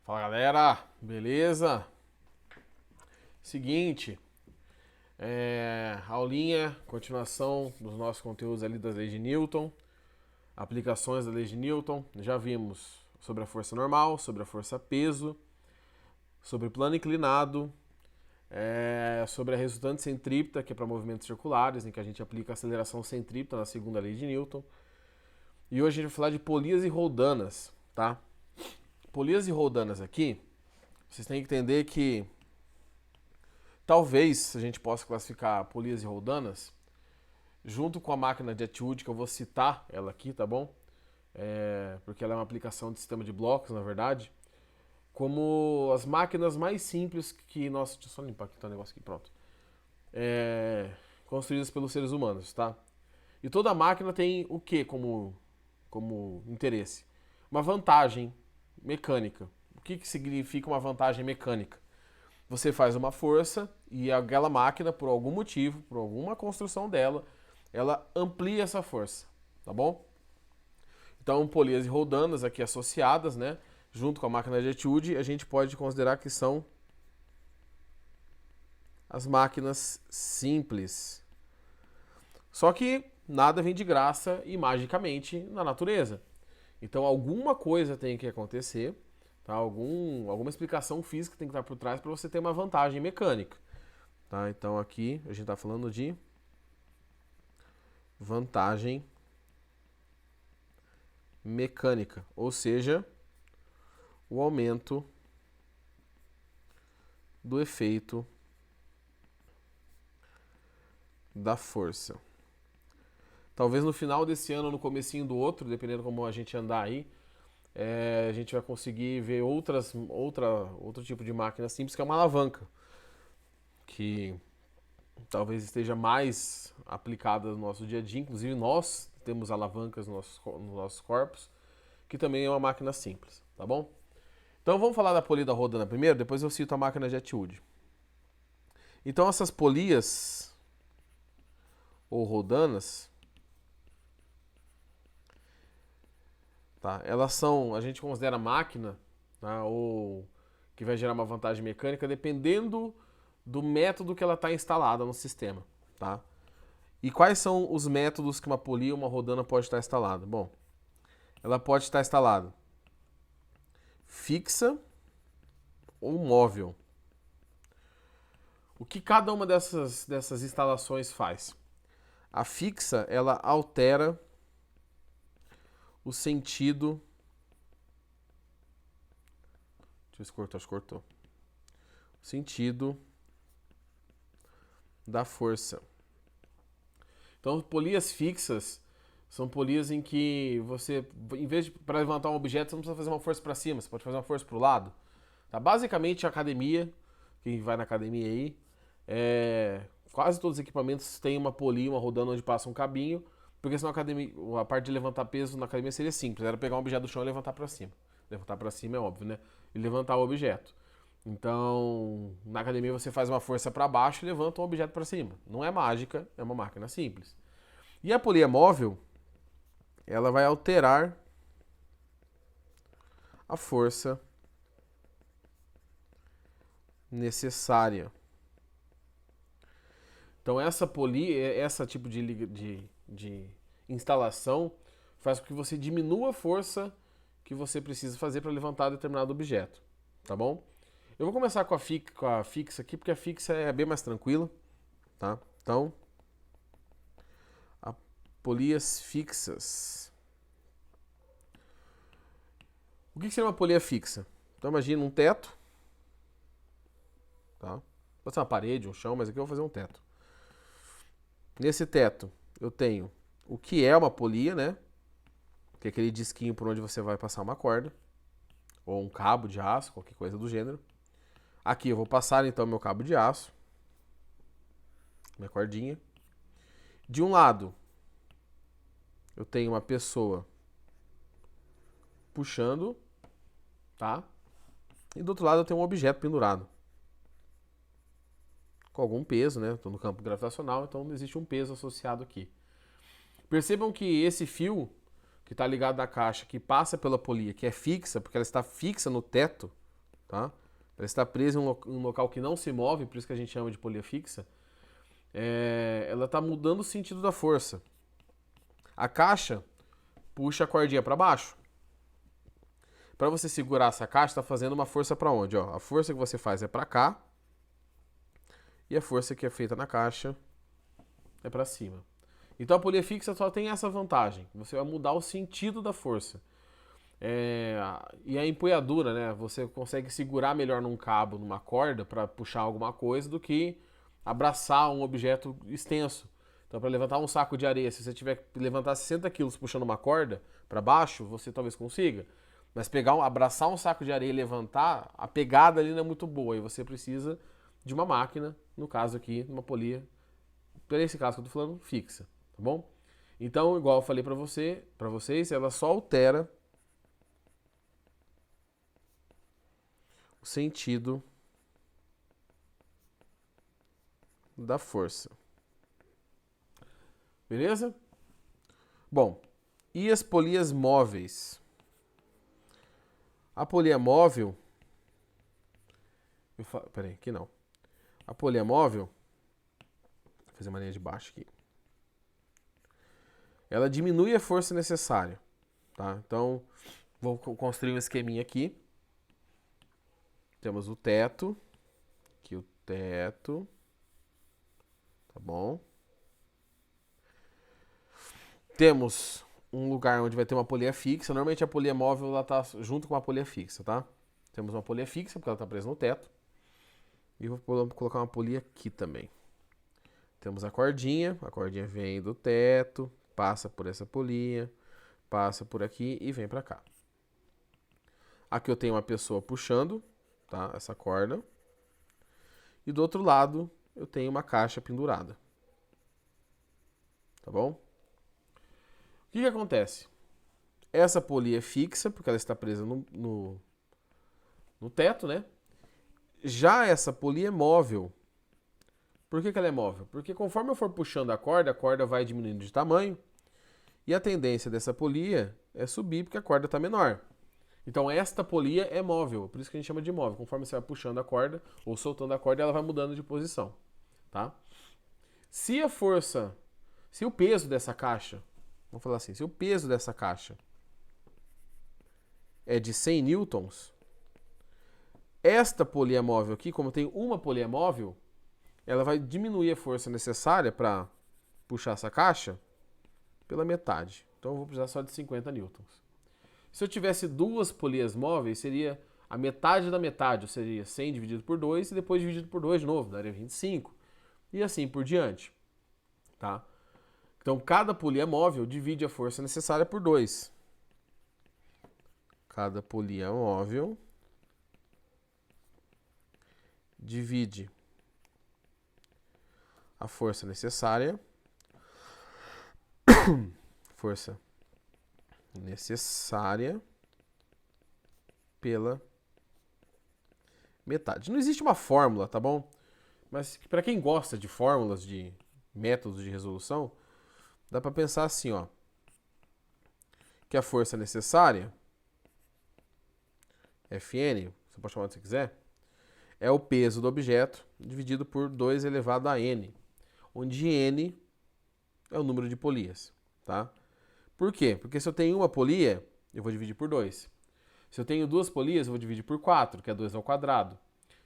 Fala galera, beleza? Seguinte, aulinha, continuação dos nossos conteúdos ali das leis de Newton, aplicações da lei de Newton. Já vimos sobre a força normal, sobre a força peso, sobre o plano inclinado, sobre a resultante centrípeta, que é para movimentos circulares, em que a gente aplica a aceleração centrípeta na segunda lei de Newton. E hoje a gente vai falar de polias e roldanas, tá? Polias e roldanas aqui, vocês têm que entender que talvez a gente possa classificar polias e roldanas junto com a máquina de Atwood, que eu vou citar ela aqui, tá bom? Porque ela é uma aplicação de sistema de blocos, na verdade, como as máquinas mais simples que nós... Deixa eu só limpar aqui o negócio aqui, pronto. Construídas pelos seres humanos, tá? E toda máquina tem o que como interesse? Uma vantagem mecânica. O que significa uma vantagem mecânica? Você faz uma força e aquela máquina, por algum motivo, por alguma construção dela, ela amplia essa força, tá bom? Então, polias e roldanas aqui associadas, né, junto com a máquina de Atwood, a gente pode considerar que são as máquinas simples. Só que nada vem de graça e magicamente na natureza. Então, alguma coisa tem que acontecer, tá? Alguma explicação física tem que estar por trás para você ter uma vantagem mecânica. Tá? Então, aqui a gente está falando de vantagem mecânica, ou seja, o aumento do efeito da força. Talvez no final desse ano, no comecinho do outro, dependendo como a gente andar aí, a gente vai conseguir ver outro tipo de máquina simples, que é uma alavanca, que talvez esteja mais aplicada no nosso dia a dia. Inclusive nós temos alavancas nos nossos corpos, que também é uma máquina simples, tá bom? Então vamos falar da polia da rodana primeiro, depois eu cito a máquina de Atwood. Então essas polias ou rodanas, tá? Elas são, a gente considera máquina, tá? Ou que vai gerar uma vantagem mecânica dependendo do método que ela está instalada no sistema, tá? E quais são os métodos que uma polia ou uma rodana pode estar instalada? Bom, ela pode estar instalada fixa ou móvel. O que cada uma dessas instalações faz? A fixa, ela altera o sentido... Deixa eu ver se cortou, acho que cortou. O sentido da força. Então, polias fixas são polias em que você, em vez de para levantar um objeto, você não precisa fazer uma força para cima, você pode fazer uma força para o lado. Tá? Basicamente, a academia, quem vai na academia aí, quase todos os equipamentos têm uma polia, uma rodana onde passa um cabinho, porque senão a parte de levantar peso na academia seria simples, era pegar um objeto do chão e levantar para cima. Levantar para cima é óbvio, né? E levantar o objeto. Então, na academia você faz uma força para baixo e levanta um objeto para cima. Não é mágica, é uma máquina simples. E a polia móvel, ela vai alterar a força necessária. Então, essa tipo de instalação faz com que você diminua a força que você precisa fazer para levantar determinado objeto, tá bom? Eu vou começar com a fixa aqui, porque a fixa é bem mais tranquila, tá? Então, polias fixas. O que seria uma polia fixa? Então, imagina um teto, tá? Pode ser uma parede, um chão, mas aqui eu vou fazer um teto. Nesse teto, eu tenho o que é uma polia, né? Que é aquele disquinho por onde você vai passar uma corda, ou um cabo de aço, qualquer coisa do gênero. Aqui eu vou passar então meu cabo de aço, minha cordinha. De um lado, eu tenho uma pessoa puxando, tá? E do outro lado eu tenho um objeto pendurado. Com algum peso, né? Estou no campo gravitacional, então existe um peso associado aqui. Percebam que esse fio que está ligado na caixa, que passa pela polia, que é fixa, porque ela está fixa no teto, tá? Ela está presa em um local que não se move, por isso que a gente chama de polia fixa. Ela está mudando o sentido da força. A caixa puxa a cordinha para baixo. Para você segurar essa caixa, está fazendo uma força para onde? Ó, a força que você faz é para cá e a força que é feita na caixa é para cima. Então a polia fixa só tem essa vantagem. Você vai mudar o sentido da força. E a empunhadura, né? Você consegue segurar melhor num cabo, numa corda, para puxar alguma coisa, do que abraçar um objeto extenso. Então, para levantar um saco de areia, se você tiver que levantar 60 quilos puxando uma corda para baixo, você talvez consiga. Mas abraçar um saco de areia e levantar, a pegada ali não é muito boa. E você precisa de uma máquina, no caso aqui, uma polia, por esse caso que eu tô falando, fixa, tá bom? Então, igual eu falei para vocês, ela só altera o sentido da força. Beleza? Bom, e as polias móveis? A polia móvel... Peraí, aqui não. A polia móvel... Vou fazer uma linha de baixo aqui. Ela diminui a força necessária. Tá? Então, vou construir um esqueminha aqui. Temos o teto. Aqui o teto. Tá bom? Temos um lugar onde vai ter uma polia fixa. Normalmente a polia móvel ela tá junto com a polia fixa, tá? Temos uma polia fixa, porque ela está presa no teto. E vou colocar uma polia aqui também. Temos a cordinha vem do teto, passa por essa polia, passa por aqui e vem para cá. Aqui eu tenho uma pessoa puxando, tá? Essa corda. E do outro lado eu tenho uma caixa pendurada. Tá bom? O que acontece? Essa polia é fixa, porque ela está presa no teto, né? Já essa polia é móvel. Por que ela é móvel? Porque conforme eu for puxando a corda vai diminuindo de tamanho. E a tendência dessa polia é subir, porque a corda está menor. Então esta polia é móvel, por isso que a gente chama de móvel. Conforme você vai puxando a corda ou soltando a corda, ela vai mudando de posição. Tá? Se o peso dessa caixa, vamos falar assim, se o peso dessa caixa é de 100 newtons, esta polia móvel aqui, como tem uma polia móvel, ela vai diminuir a força necessária para puxar essa caixa pela metade. Então eu vou precisar só de 50 newtons. Se eu tivesse duas polias móveis, seria a metade da metade, ou seria 100 dividido por 2 e depois dividido por 2 de novo, daria 25. E assim por diante. Tá? Então cada polia móvel divide a força necessária por 2. Cada polia móvel divide a força necessária pela metade. Não existe uma fórmula, tá bom? Mas para quem gosta de fórmulas, de métodos de resolução, dá para pensar assim, ó, que a força necessária, Fn, você pode chamar do que você quiser, é o peso do objeto dividido por 2 elevado a n, onde n é o número de polias, tá? Por quê? Porque se eu tenho uma polia, eu vou dividir por 2. Se eu tenho duas polias, eu vou dividir por 4, que é 2 ao quadrado.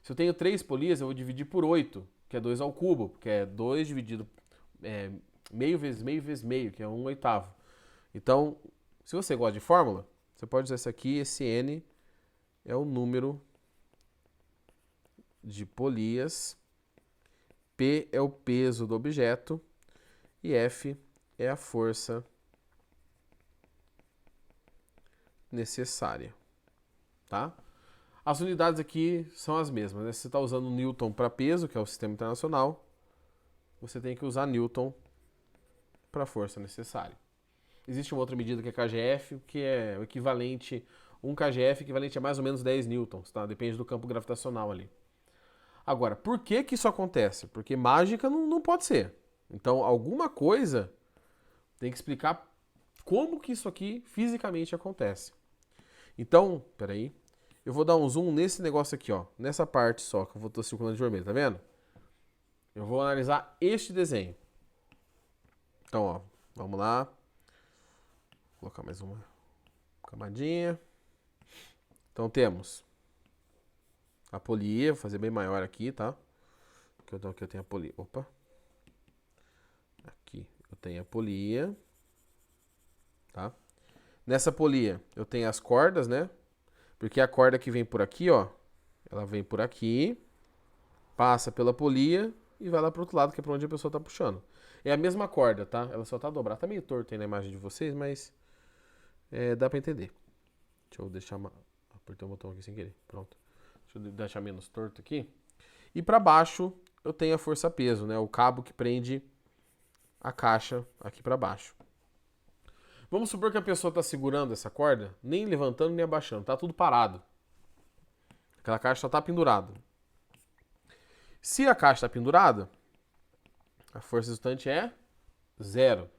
Se eu tenho 3 polias, eu vou dividir por 8, que é 2 ao cubo, que é 2 dividido meio vezes meio vezes meio, que é 1/8. Então, se você gosta de fórmula, você pode usar isso aqui, esse n é o número de polias, P é o peso do objeto e F é a força necessária, tá? As unidades aqui são as mesmas, né? Se você está usando Newton para peso, que é o sistema internacional, você tem que usar Newton para a força necessária. Existe uma outra medida que é KGF, que é o equivalente, um KGF equivalente a mais ou menos 10 newtons, tá? Depende do campo gravitacional ali. Agora, por que isso acontece? Porque mágica não pode ser. Então, alguma coisa tem que explicar como que isso aqui fisicamente acontece. Então, peraí, Eu vou dar um zoom nesse negócio aqui, ó. Nessa parte só, que eu tô circulando de vermelho, tá vendo? Eu vou analisar este desenho. Então, ó, vamos lá. Vou colocar mais uma camadinha. Então temos a polia, vou fazer bem maior aqui, tá? Então aqui eu tenho a polia. Opa. Aqui eu tenho a polia. Tá? Nessa polia eu tenho as cordas, né? Porque a corda que vem por aqui, ó, ela vem por aqui, passa pela polia e vai lá pro outro lado, que é pra onde a pessoa tá puxando. É a mesma corda, tá? Ela só tá dobrada. Tá meio torto aí na imagem de vocês, mas dá pra entender. Deixa eu deixar... Apertei o botão aqui sem querer. Pronto. Deixa eu deixar menos torto aqui. E pra baixo eu tenho a força-peso, né? O cabo que prende a caixa aqui pra baixo. Vamos supor que a pessoa está segurando essa corda, nem levantando nem abaixando, tá tudo parado. Aquela caixa só está pendurada. Se a caixa está pendurada, a força resultante é 0.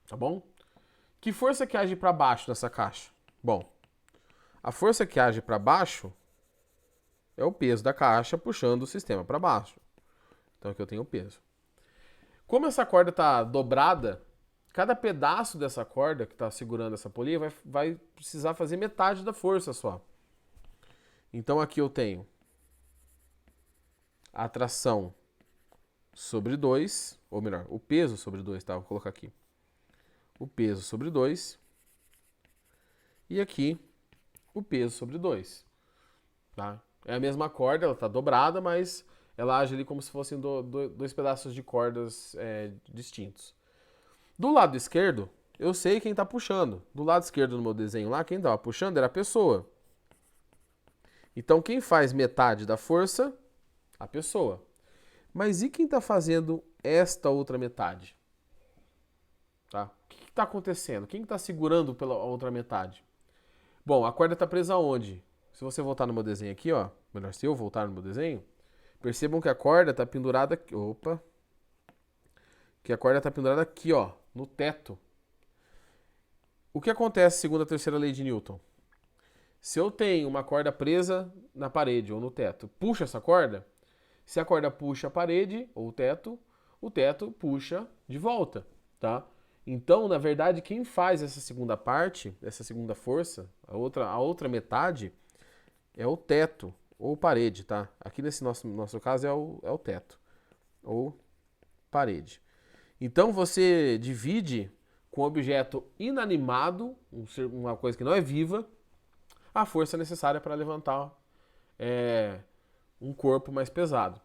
Tá bom? Que força que age para baixo nessa caixa? Bom, a força que age para baixo é o peso da caixa puxando o sistema para baixo. Então aqui eu tenho o peso. Como essa corda está dobrada, cada pedaço dessa corda que está segurando essa polia vai precisar fazer metade da força só. Então aqui eu tenho a tração sobre 2, ou melhor, o peso sobre 2, tá? Vou colocar aqui. O peso sobre 2. E aqui o peso sobre 2. Tá? É a mesma corda, ela está dobrada, mas ela age ali como se fossem dois pedaços de cordas distintos. Do lado esquerdo, eu sei quem está puxando. Do lado esquerdo no meu desenho lá, quem estava puxando era a pessoa. Então, quem faz metade da força? A pessoa. Mas e quem está fazendo esta outra metade? Tá? O que está acontecendo? Quem está segurando pela outra metade? Bom, a corda está presa aonde? Se você voltar no meu desenho aqui, ó, melhor se eu voltar no meu desenho, percebam que a corda está pendurada aqui. Opa! Que a corda está pendurada aqui, ó, no teto. O que acontece segundo a terceira lei de Newton? Se eu tenho uma corda presa na parede ou no teto, puxa essa corda, se a corda puxa a parede ou o teto puxa de volta, tá? Então, na verdade, quem faz essa segunda parte, essa segunda força, a outra metade, é o teto ou parede, tá? Aqui nesse nosso caso é o teto ou parede. Então, você divide com um objeto inanimado, uma coisa que não é viva, a força necessária para levantar um corpo mais pesado.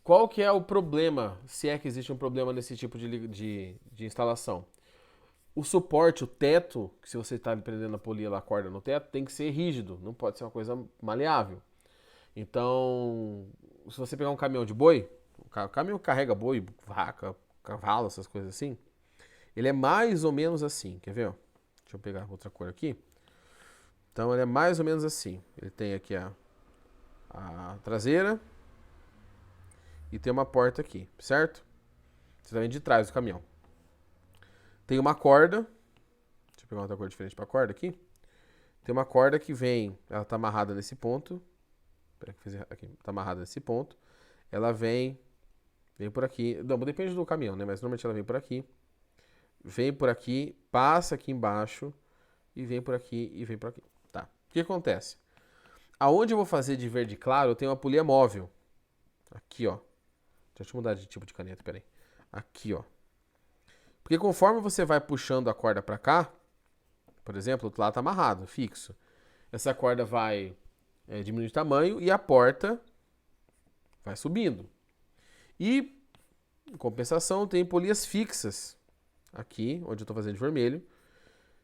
Qual que é o problema, se é que existe um problema nesse tipo de instalação? O suporte, o teto, que se você está prendendo a polia lá, a corda no teto, tem que ser rígido, não pode ser uma coisa maleável. Então, se você pegar um caminhão de boi, o caminhão carrega boi, vaca, cavalo, essas coisas assim, ele é mais ou menos assim, quer ver? Deixa eu pegar outra cor aqui. Então ele é mais ou menos assim. Ele tem aqui a traseira e tem uma porta aqui, certo? Você tá vendo de trás do caminhão. Tem uma corda. Deixa eu pegar outra cor diferente pra corda aqui. Tem uma corda que vem, ela tá amarrada nesse ponto. Aqui, tá amarrada nesse ponto. Ela vem por aqui. Não, depende do caminhão, né? Mas normalmente ela vem por aqui, passa aqui embaixo e vem por aqui e vem por aqui. Tá. O que acontece? Aonde eu vou fazer de verde claro, eu tenho uma polia móvel. Aqui, ó. Deixa eu mudar de tipo de caneta, peraí. Aqui, ó. Porque conforme você vai puxando a corda pra cá, por exemplo, o outro lado tá amarrado, fixo. Essa corda vai diminuir de tamanho e a porta vai subindo. E, em compensação, tem polias fixas, aqui, onde eu tô fazendo de vermelho,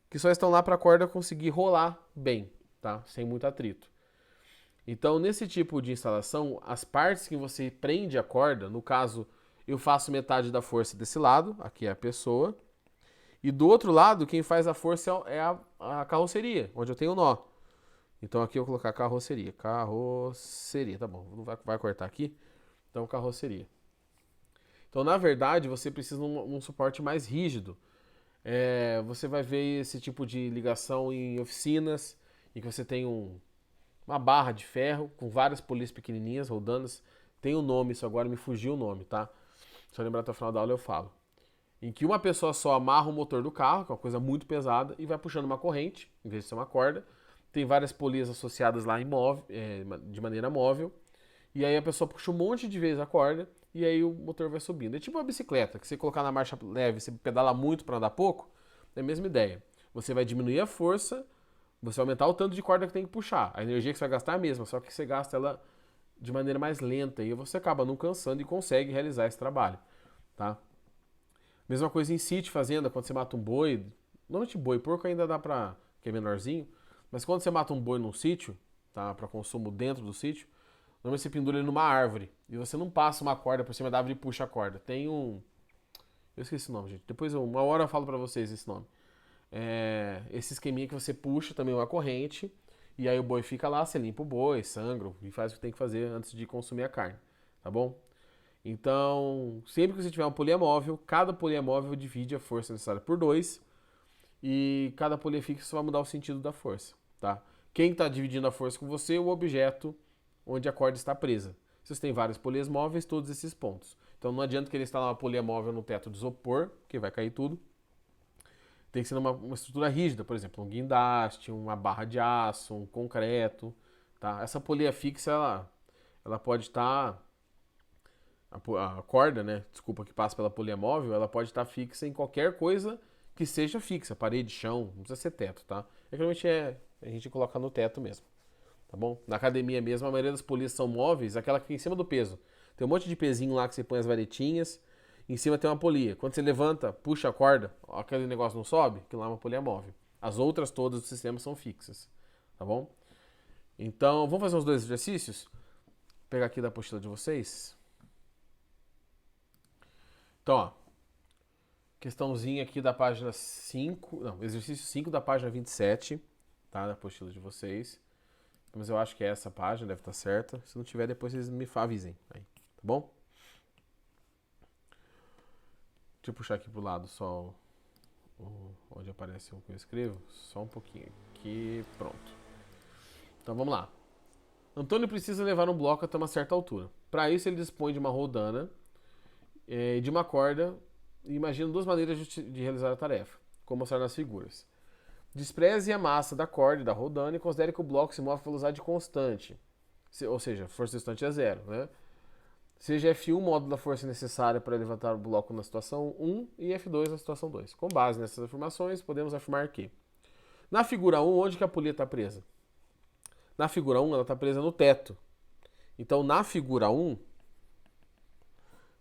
que só estão lá para a corda conseguir rolar bem, tá? Sem muito atrito. Então, nesse tipo de instalação, as partes que você prende a corda, no caso, eu faço metade da força desse lado, aqui é a pessoa, e do outro lado, quem faz a força é a carroceria, onde eu tenho o nó. Então, aqui eu vou colocar carroceria. Carroceria, tá bom, não vai cortar aqui. Então, carroceria. Então, na verdade, você precisa de um suporte mais rígido. Você vai ver esse tipo de ligação em oficinas, em que você tem uma barra de ferro com várias polias pequenininhas, rodanas. Tem um nome, isso agora me fugiu o nome, tá? Se eu lembrar até o final da aula eu falo. Em que uma pessoa só amarra o motor do carro, que é uma coisa muito pesada, e vai puxando uma corrente, em vez de ser uma corda. Tem várias polias associadas lá de maneira móvel. E aí a pessoa puxa um monte de vezes a corda e aí o motor vai subindo. É tipo uma bicicleta, que você colocar na marcha leve, você pedala muito para andar pouco, é a mesma ideia. Você vai diminuir a força, você vai aumentar o tanto de corda que tem que puxar. A energia que você vai gastar é a mesma, só que você gasta ela de maneira mais lenta e você acaba não cansando e consegue realizar esse trabalho, tá? Mesma coisa em sítio, fazenda, quando você mata um boi, normalmente boi, porco ainda dá pra, que é menorzinho, mas quando você mata um boi num sítio, tá, para consumo dentro do sítio, normalmente você pendura ele numa árvore e você não passa uma corda por cima da árvore e puxa a corda. Tem um, eu esqueci o nome, gente. Depois uma hora eu falo pra vocês esse nome. Esse esqueminha que você puxa também uma corrente e aí o boi fica lá, você limpa o boi, sangra e faz o que tem que fazer antes de consumir a carne, tá bom? Então, sempre que você tiver uma polia móvel, cada polia móvel divide a força necessária por 2 e cada polia fixa vai mudar o sentido da força, tá? Quem está dividindo a força com você é o objeto onde a corda está presa. Vocês têm várias polias móveis, todos esses pontos. Então não adianta querer instalar uma polia móvel no teto de isopor, que vai cair tudo. Tem que ser uma estrutura rígida, por exemplo, um guindaste, uma barra de aço, um concreto, tá? Essa polia fixa, ela pode estar a corda, né? Desculpa, que passa pela polia móvel, ela pode estar fixa em qualquer coisa que seja fixa, parede, chão, não precisa ser teto, tá? Geralmente a gente coloca no teto mesmo, tá bom? Na academia mesmo, a maioria das polias são móveis, aquela que fica em cima do peso. Tem um monte de pezinho lá que você põe as varetinhas, em cima tem uma polia. Quando você levanta, puxa a corda, aquele negócio não sobe, aquilo lá é uma polia móvel. As outras todas do sistema são fixas, tá bom? Então, vamos fazer uns 2 exercícios? Vou pegar aqui da apostila de vocês. Então, ó, questãozinha aqui da página 5, não, exercício 5 da página 27, tá? Da apostila de vocês. Mas eu acho que é essa página, deve estar certa. Se não tiver, depois vocês me avisem aí, tá bom? Deixa eu puxar aqui pro lado só onde aparece o que eu escrevo. Só um pouquinho aqui, pronto. Então vamos lá. Antônio precisa levar um bloco até uma certa altura. Para isso ele dispõe de uma rodana e de uma corda. E imagina 2 maneiras de realizar a tarefa, como mostrar nas figuras. Despreze a massa da corda e da rodana e considere que o bloco se move a velocidade constante. Ou seja, força constante é 0, né? Seja F1 o módulo da força necessária para levantar o bloco na situação 1 e F2 na situação 2. Com base nessas afirmações, podemos afirmar que na figura 1, onde que a polia está presa? Na figura 1, ela está presa no teto. Então, na figura 1,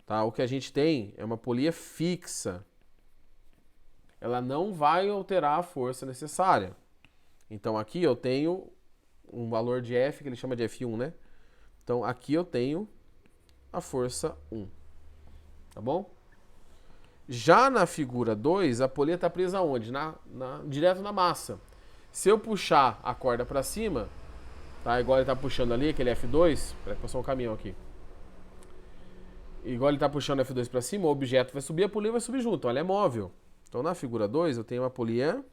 tá, o que a gente tem é uma polia fixa. Ela não vai alterar a força necessária. Então, aqui eu tenho um valor de F, que ele chama de F1, né? Então, aqui eu tenho a força 1. Tá bom? Já na figura 2, a polia está presa onde? Direto na massa. Se eu puxar a corda para cima, tá? Igual ele está puxando ali, aquele F2, para passar um caminhão aqui. Igual ele está puxando o F2 para cima, o objeto vai subir, a polia vai subir junto. Então ela é móvel. Então na figura 2 eu tenho uma polia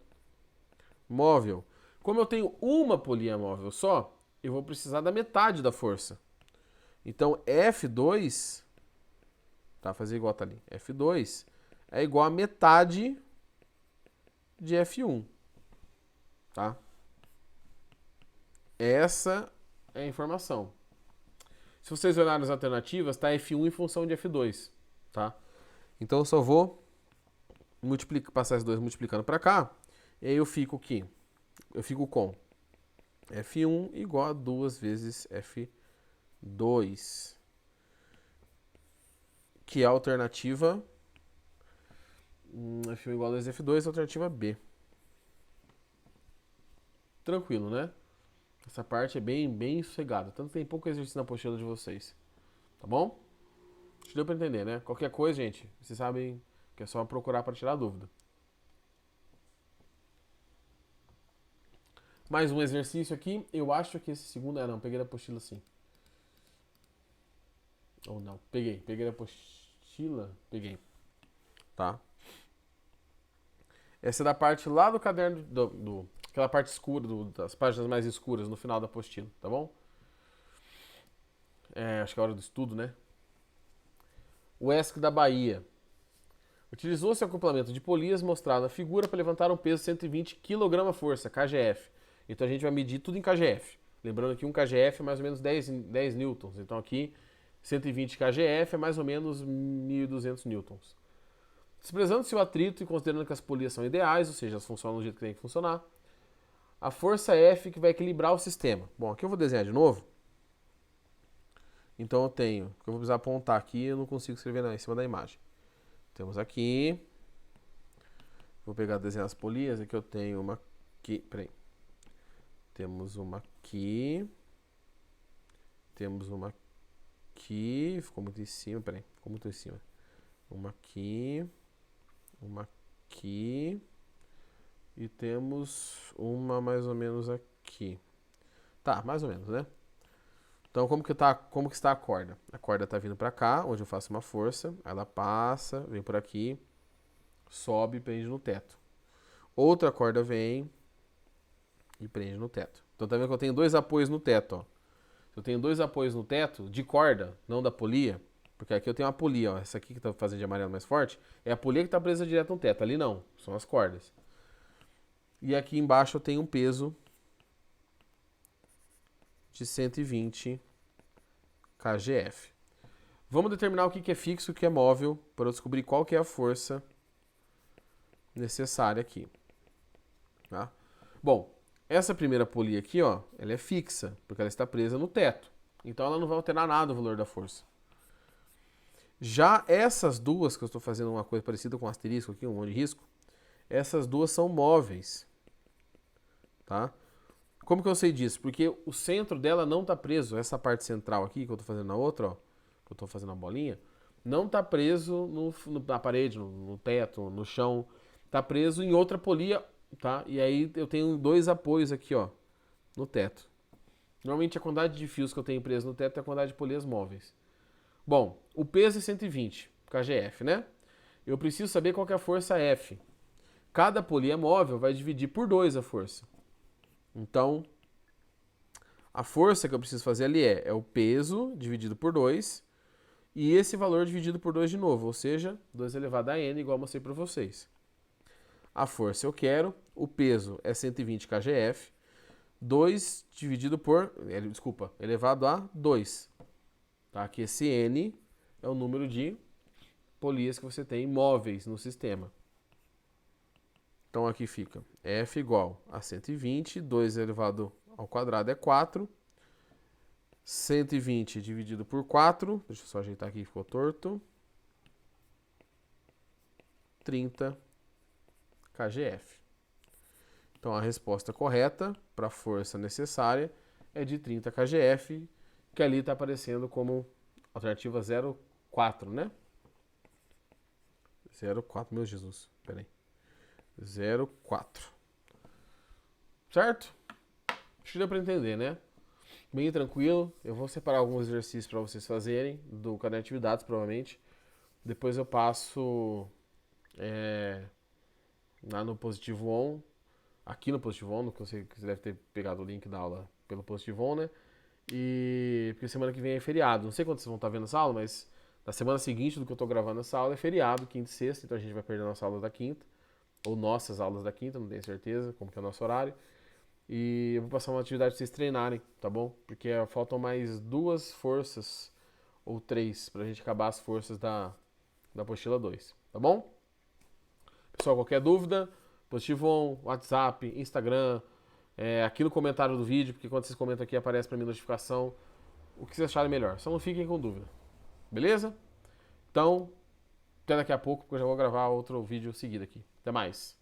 móvel. Como eu tenho uma polia móvel só, eu vou precisar da metade da força. Então F2, tá? Fazer igual tá ali. F2 é igual a metade de F1, tá? Essa é a informação. Se vocês olharem as alternativas, tá F1 em função de F2, tá? Então eu só vou passar esses dois multiplicando para cá, e aí eu fico aqui. Eu fico com F1 igual a 2 vezes F2, que é a alternativa F1 igual a 2 F2, a alternativa B. Tranquilo, né? Essa parte é bem sossegada. Tanto tem pouco exercício na apostila de vocês. Tá bom? Acho que deu pra entender, né? Qualquer coisa, gente, vocês sabem que é só procurar para tirar dúvida. Mais um exercício aqui. Eu acho que esse segundo... não, peguei da apostila sim. Ou não, peguei da apostila. Peguei. Tá? Essa é da parte lá do caderno aquela parte escura, das páginas mais escuras no final da apostila, tá bom? Acho que é a hora do estudo, né? O ESC da Bahia. Utilizou-se o acoplamento de polias mostrado na figura para levantar um peso de 120 kg-força, KGF. Então a gente vai medir tudo em KGF. Lembrando que um KGF é mais ou menos 10 newtons. Então aqui 120 KGF é mais ou menos 1.200 newtons. Desprezando-se o atrito e considerando que as polias são ideais, ou seja, elas funcionam do jeito que tem que funcionar, a força F que vai equilibrar o sistema. Bom, aqui eu vou desenhar de novo. Então eu tenho, eu vou precisar apontar aqui, eu não consigo escrever em cima da imagem. Temos aqui, vou pegar desenhar as polias, aqui eu tenho uma aqui, peraí. Temos uma aqui, temos uma aqui, ficou muito em cima, peraí, ficou muito em cima. Uma aqui, e temos uma mais ou menos aqui. Tá, mais ou menos, né? Então, como que está a corda? A corda está vindo para cá, onde eu faço uma força, ela passa, vem por aqui, sobe e prende no teto. Outra corda vem e prende no teto. Então, tá vendo que eu tenho dois apoios no teto, ó. Eu tenho dois apoios no teto de corda, não da polia, porque aqui eu tenho uma polia, ó. Essa aqui que tá fazendo de amarelo mais forte, é a polia que está presa direto no teto. Ali não, são as cordas. E aqui embaixo eu tenho um peso de 120 KGF. Vamos determinar o que é fixo e o que é móvel para eu descobrir qual que é a força necessária aqui. Tá? Bom, essa primeira polia aqui, ó, ela é fixa, porque ela está presa no teto. Então ela não vai alterar nada o valor da força. Já essas duas, que eu estou fazendo uma coisa parecida com um asterisco aqui, um monte de risco, essas duas são móveis. Tá? Como que eu sei disso? Porque o centro dela não está preso, essa parte central aqui que eu estou fazendo na outra, ó, que eu estou fazendo a bolinha, não está preso na parede, no teto, no chão, está preso em outra polia, tá? E aí eu tenho dois apoios aqui, ó, no teto. Normalmente a quantidade de fios que eu tenho preso no teto é a quantidade de polias móveis. Bom, o peso é 120 KGF, né? Eu preciso saber qual que é a força F. Cada polia móvel vai dividir por 2 a força. Então, a força que eu preciso fazer ali é o peso dividido por 2 e esse valor dividido por 2 de novo, ou seja, 2 elevado a n, igual eu mostrei para vocês. A força eu quero, o peso é 120 KGF, 2 dividido por, elevado a 2. Tá? Que esse n é o número de polias que você tem móveis no sistema. Então aqui fica F igual a 120, 2 elevado ao quadrado é 4. 120 dividido por 4, deixa eu só ajeitar aqui, ficou torto. 30 KGF. Então a resposta correta para a força necessária é de 30 KGF, que ali está aparecendo como alternativa 04, né? 04, meu Jesus, peraí. 04. Certo? Acho que deu para entender, né? Bem tranquilo. Eu vou separar alguns exercícios para vocês fazerem, do caderno de atividades, provavelmente. Depois eu passo lá no Positivo On, aqui no Positivo On, que você deve ter pegado o link da aula pelo Positivo On, né? E porque semana que vem é feriado. Não sei quando vocês vão estar vendo essa aula, mas na semana seguinte do que eu estou gravando essa aula é feriado, quinta e sexta, então a gente vai perder a nossa aula da quinta. Ou nossas aulas da quinta, não tenho certeza como que é o nosso horário. E eu vou passar uma atividade para vocês treinarem, tá bom? Porque faltam mais 2 forças, ou 3, pra gente acabar as forças da apostila 2, tá bom? Pessoal, qualquer dúvida, Positivo On, WhatsApp, Instagram, aqui no comentário do vídeo, porque quando vocês comentam aqui aparece para mim notificação, o que vocês acharem melhor. Só não fiquem com dúvida, beleza? Então, até daqui a pouco, porque eu já vou gravar outro vídeo seguido aqui. Até mais!